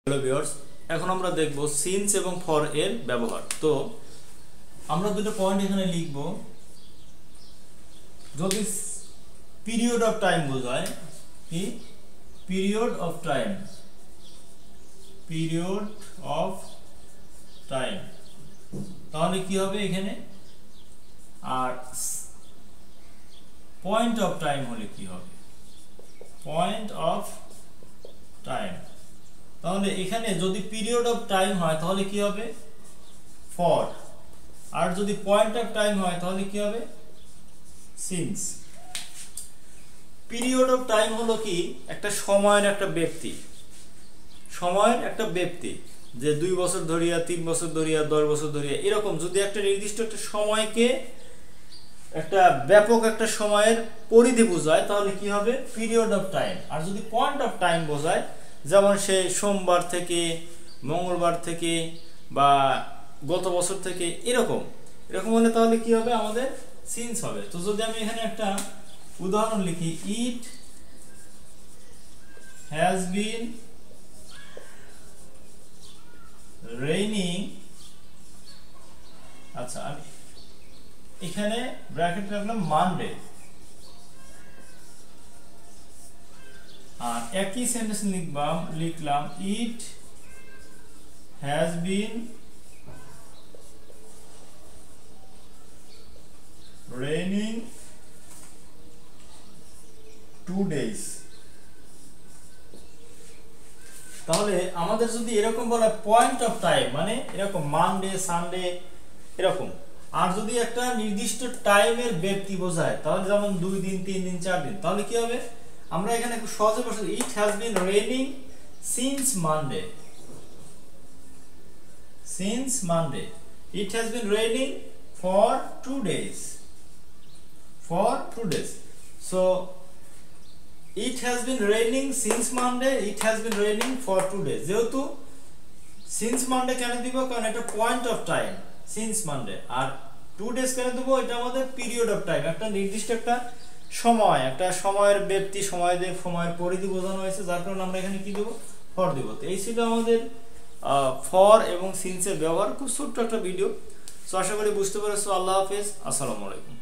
Hello viewers, এখন আমরা দেখব সিন্স এবং ফর এর ব্যবহার। তো আমরা দুটো পয়েন্ট এখানে লিখব। যদি পিরিয়ড অফ টাইম বোঝায়, কি period of time, period of time, তাহলে কি হবে এখানে? আর পয়েন্ট অফ টাইম হলে কি হবে? Point of time. তাহলে এখানে যদি পিরিয়ড অফ টাইম হয় তাহলে কি হবে? ফর। আর যদি পয়েন্ট অফ টাইম হয় তাহলে কি হবে? সিন্স। পিরিয়ড অফ টাইম হলো কি একটা সময়ের একটা ব্যক্তি, সময়ের একটা ব্যক্তি, যে 2 বছর ধরিয়া, 3 বছর ধরিয়া, 10 বছর ধরিয়া, এরকম যদি একটা নির্দিষ্ট একটা সময়কে, একটা ব্যাপক একটা সময়ের পরিধি বোঝায় তাহলে কি হবে? Period of time. আর যদি পয়েন্ট অফ টাইম বোঝায়, যেমন সে সোমবার থেকে, মঙ্গলবার থেকে, বা গত বছর থেকে, এরকম হলে তাহলে কি হবে? আমাদের সিন্স হবে। তো যদি আমি এখানে একটা উদাহরণ লিখি, ইট হ্যাজ বিন রেইনিং, আচ্ছা আমি এখানে ব্র্যাকেট রাখলাম মানডে, আর একই সেন্টেন্স লিখলাম it has been raining 2 days। তাহলে আমাদের যদি এরকম বলা পয়েন্ট অফ টাইম, মানে এরকম মানডে, সানডে, এরকম। আর যদি একটা নির্দিষ্ট টাইমের ব্যক্তি বোঝায়, তাহলে যেমন 2 দিন, 3 দিন, 4 দিন, তাহলে কি হবে? আমরা এখানে খুব সহজে বসে, it has been raining since Monday, since Monday. It has been raining for 2 days, for 2 days. So it has been raining since Monday, it has been raining for 2 days। যেহেতু since Monday কেন দিব? কারণ এটা point of time, since Monday। আর 2 days কেন দেব? এটা আমাদের period of time, একটা নির্দিষ্ট একটা সময়, একটা সময়ের ব্যক্তি, সময়ের পরিধি বোঝানো হয়েছে, যার কারণে আমরা এখানে কি দেব? ফর দেব। তো এই ছিল আমাদের ফর এবং সিন্সের ব্যবহার। খুব ছোট্ট একটা ভিডিও। সো আশা করি বুঝতে পেরেছো। আল্লাহ হাফেজ, আসসালামু আলাইকুম।